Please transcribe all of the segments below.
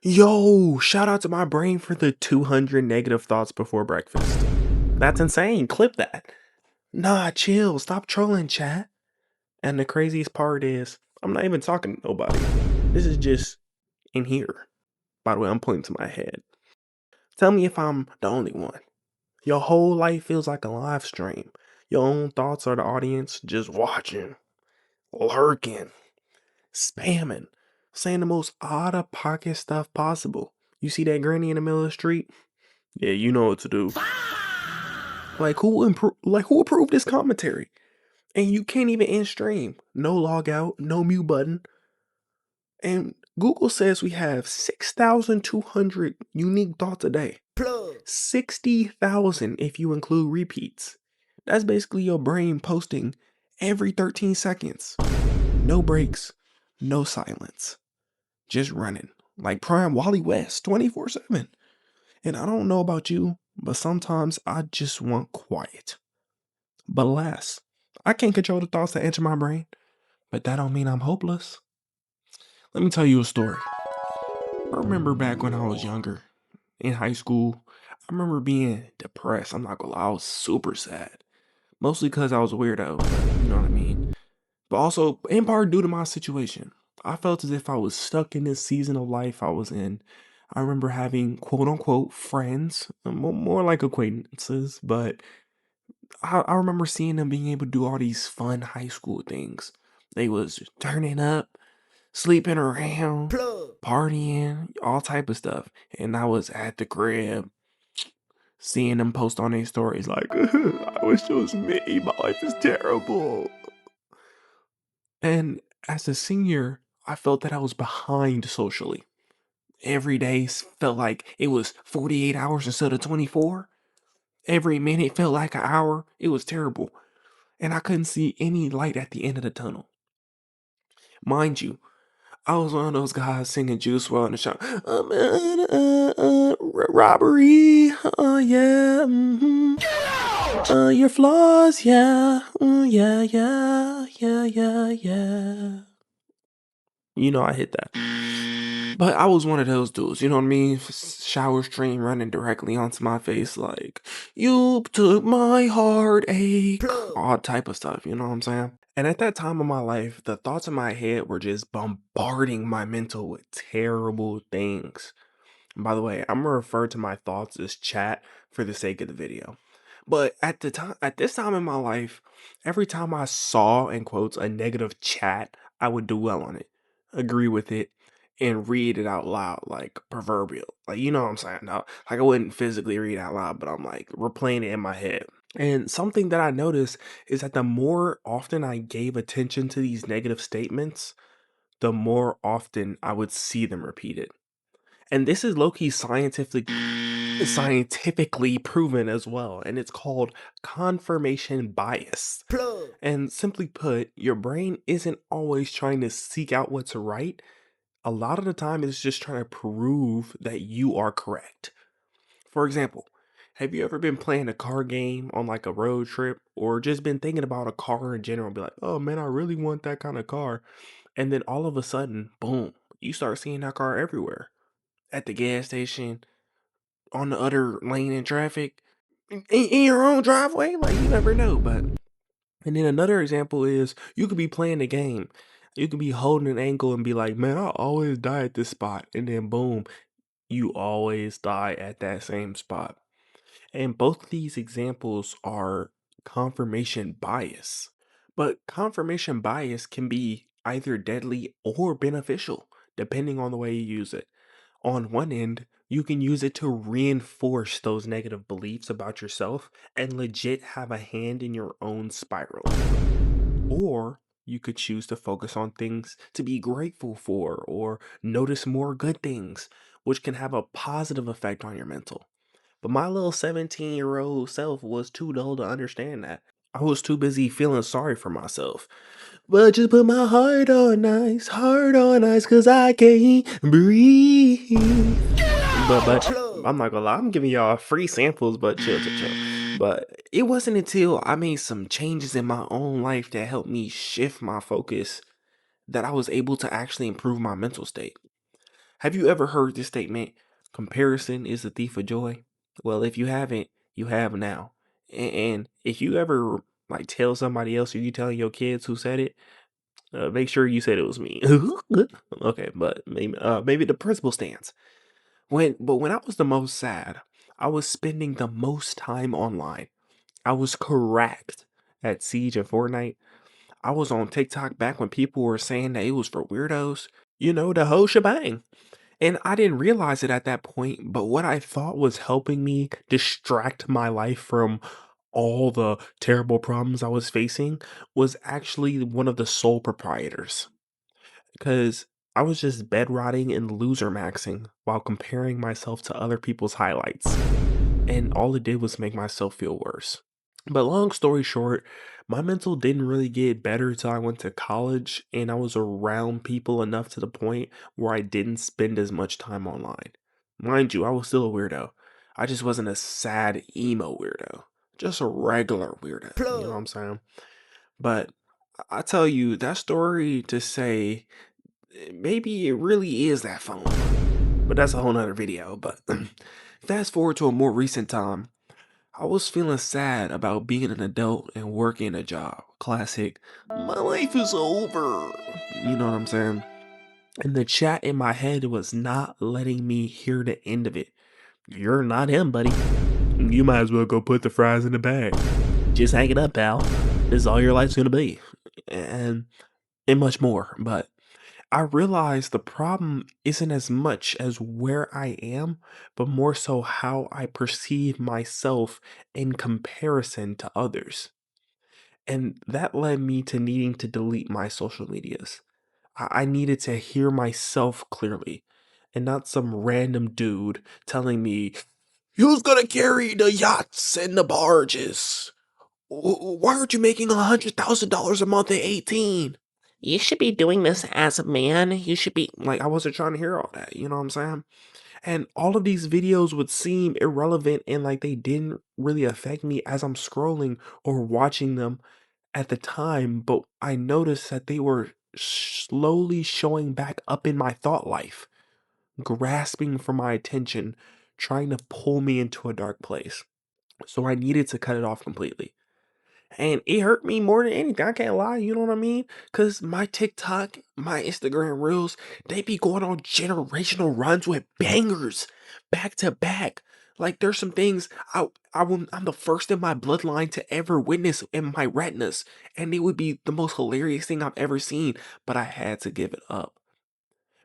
Yo, shout out to my brain for the 200 negative thoughts before breakfast. That's insane. Clip that. Nah, chill. Stop trolling, chat. And the craziest part is, I'm not even talking to nobody. This is just in here. By the way, I'm pointing to my head. Tell me if I'm the only one. Your whole life feels like a live stream. Your own thoughts are the audience just watching, lurking, spamming, saying the most out of pocket stuff possible. You see that granny in the middle of the street? Yeah, you know what to do. Who approved this commentary? And you can't even end stream. No log out, no mute button. And Google says we have 6,200 unique thoughts a day. 60,000 if you include repeats. That's basically your brain posting every 13 seconds. No breaks, no silence. Just running. Like Prime Wally West 24/7. And I don't know about you, but sometimes I just want quiet. But alas, I can't control the thoughts that enter my brain, but that don't mean I'm hopeless. Let me tell you a story. I remember back when I was younger, in high school, I remember being depressed. I'm not gonna lie, I was super sad. Mostly because I was a weirdo, but you know what I mean? But also, in part due to my situation. I felt as if I was stuck in this season of life I was in. I remember having quote unquote friends, more like acquaintances, but I remember seeing them being able to do all these fun high school things. They was turning up, sleeping around, partying, all type of stuff. And I was at the crib seeing them post on their stories like, I wish it was me. My life is terrible. And as a senior, I felt that I was behind socially. Every day felt like it was 48 hours instead of 24. Every minute felt like an hour. It was terrible. And I couldn't see any light at the end of the tunnel. Mind you, I was one of those guys singing Juice WRLD in the shop. Robbery, yeah, your flaws, yeah, yeah, yeah, yeah, yeah, yeah. You know I hit that. But I was one of those dudes, you know what I mean? Shower stream running directly onto my face like, you took my heartache, all type of stuff, you know what I'm saying? And at that time of my life, the thoughts in my head were just bombarding my mental with terrible things. And by the way, I'm gonna refer to my thoughts as chat for the sake of the video. But at this time in my life, every time I saw in quotes a negative chat, I would dwell on it, agree with it, and read it out loud, like proverbial. Like you know what I'm saying? No, like I wouldn't physically read out loud, but I'm like replaying it in my head. And something that I noticed is that the more often I gave attention to these negative statements, the more often I would see them repeated. And this is low-key scientifically proven as well, and it's called confirmation bias. And simply put, your brain isn't always trying to seek out what's right. A lot of the time, it's just trying to prove that you are correct. For example, have you ever been playing a car game on like a road trip or just been thinking about a car in general and be like, oh man, I really want that kind of car. And then all of a sudden, boom, you start seeing that car everywhere at the gas station, on the other lane in traffic, in your own driveway. Like you never know. But and then another example is you could be playing the game. You could be holding an angle and be like, man, I always die at this spot. And then boom, you always die at that same spot. And both of these examples are confirmation bias. But confirmation bias can be either deadly or beneficial, depending on the way you use it. On one end, you can use it to reinforce those negative beliefs about yourself and legit have a hand in your own spiral. Or you could choose to focus on things to be grateful for or notice more good things, which can have a positive effect on your mental. But my little 17-year-old self was too dull to understand that. I was too busy feeling sorry for myself. But just put my heart on ice, cause I can't breathe. But I'm not gonna lie, I'm giving y'all free samples, but chill. But it wasn't until I made some changes in my own life that helped me shift my focus that I was able to actually improve my mental state. Have you ever heard this statement? Comparison is the thief of joy. Well, if you haven't, you have now. And if you ever like tell somebody else or you telling your kids who said it, make sure you said it was me. Okay, but maybe the principle stands. When I was the most sad, I was spending the most time online. I was correct at Siege and Fortnite. I was on TikTok back when people were saying that it was for weirdos. You know, the whole shebang. And I didn't realize it at that point, but what I thought was helping me distract my life from all the terrible problems I was facing was actually one of the sole proprietors. Because I was just bed rotting and loser maxing while comparing myself to other people's highlights. And all it did was make myself feel worse. But long story short, my mental didn't really get better till I went to college and I was around people enough to the point where I didn't spend as much time online. Mind you, I was still a weirdo. I just wasn't a sad emo weirdo. Just a regular weirdo. You know what I'm saying? But I tell you, that story to say maybe it really is that phone. But that's a whole nother video. But fast forward to a more recent time. I was feeling sad about being an adult and working a job. Classic, my life is over. You know what I'm saying? And the chat in my head was not letting me hear the end of it. You're not him, buddy. You might as well go put the fries in the bag. Just hang it up, pal. This is all your life's gonna be. And much more. But I realize the problem isn't as much as where I am, but more so how I perceive myself in comparison to others. And that led me to needing to delete my social medias. I needed to hear myself clearly and not some random dude telling me, "Who's gonna carry the yachts and the barges? Why aren't you making $100,000 a month at 18? You should be doing this as a man. You should be," like, I wasn't trying to hear all that, you know what I'm saying? And all of these videos would seem irrelevant and like they didn't really affect me as I'm scrolling or watching them at the time, but I noticed that they were slowly showing back up in my thought life, grasping for my attention, trying to pull me into a dark place. So I needed to cut it off completely. And it hurt me more than anything. I can't lie, you know what I mean? Cause my TikTok, my Instagram reels, they be going on generational runs with bangers back to back. Like there's some things I'm the first in my bloodline to ever witness in my retinas, and it would be the most hilarious thing I've ever seen. But I had to give it up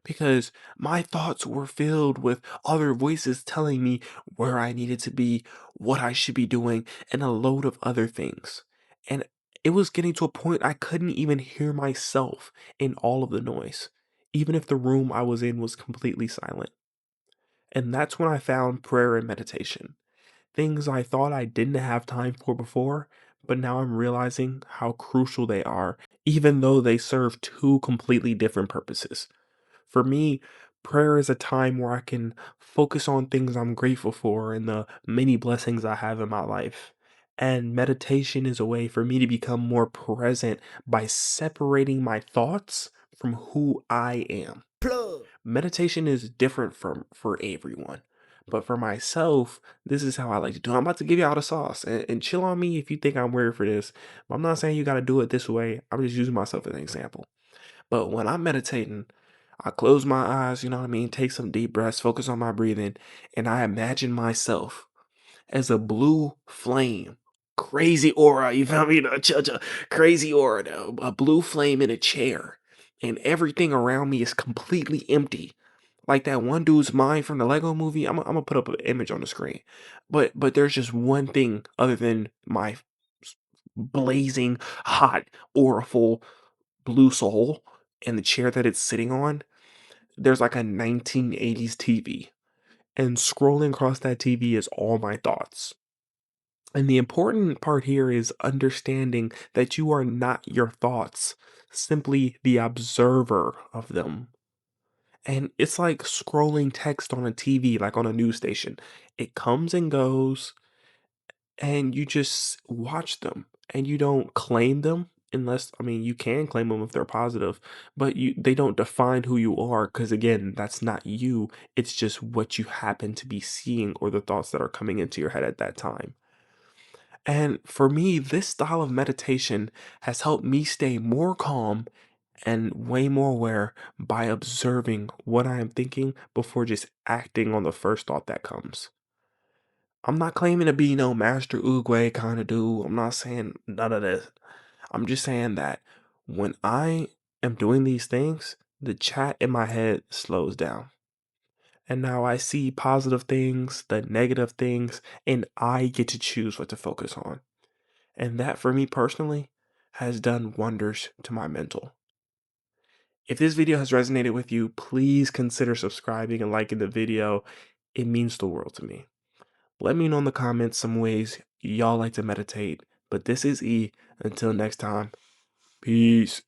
because my thoughts were filled with other voices telling me where I needed to be, what I should be doing, and a load of other things. And it was getting to a point I couldn't even hear myself in all of the noise, even if the room I was in was completely silent. And that's when I found prayer and meditation. Things I thought I didn't have time for before, but now I'm realizing how crucial they are, even though they serve two completely different purposes. For me, prayer is a time where I can focus on things I'm grateful for and the many blessings I have in my life. And meditation is a way for me to become more present by separating my thoughts from who I am. Meditation is different from for everyone. But for myself, this is how I like to do it. I'm about to give you all the sauce and chill on me if you think I'm weird for this. But I'm not saying you got to do it this way. I'm just using myself as an example. But when I'm meditating, I close my eyes, you know what I mean? Take some deep breaths, focus on my breathing, and I imagine myself as a blue flame. Crazy aura, you feel me? Crazy aura, though. A blue flame in a chair. And everything around me is completely empty. Like that one dude's mind from the Lego movie. I'm gonna put up an image on the screen. But there's just one thing other than my blazing hot auraful blue soul and the chair that it's sitting on. There's like a 1980s TV, and scrolling across that TV is all my thoughts. And the important part here is understanding that you are not your thoughts, simply the observer of them. And it's like scrolling text on a TV, like on a news station. It comes and goes, and you just watch them and you don't claim them unless, I mean, you can claim them if they're positive, but they don't define who you are, because again, that's not you. It's just what you happen to be seeing or the thoughts that are coming into your head at that time. And for me, this style of meditation has helped me stay more calm and way more aware by observing what I am thinking before just acting on the first thought that comes. I'm not claiming to be no Master Oogway kind of dude. I'm not saying none of this. I'm just saying that when I am doing these things, the chat in my head slows down. And now I see positive things, the negative things, and I get to choose what to focus on. And that for me personally has done wonders to my mental. If this video has resonated with you, please consider subscribing and liking the video. It means the world to me. Let me know in the comments some ways y'all like to meditate. But this is E. Until next time, peace.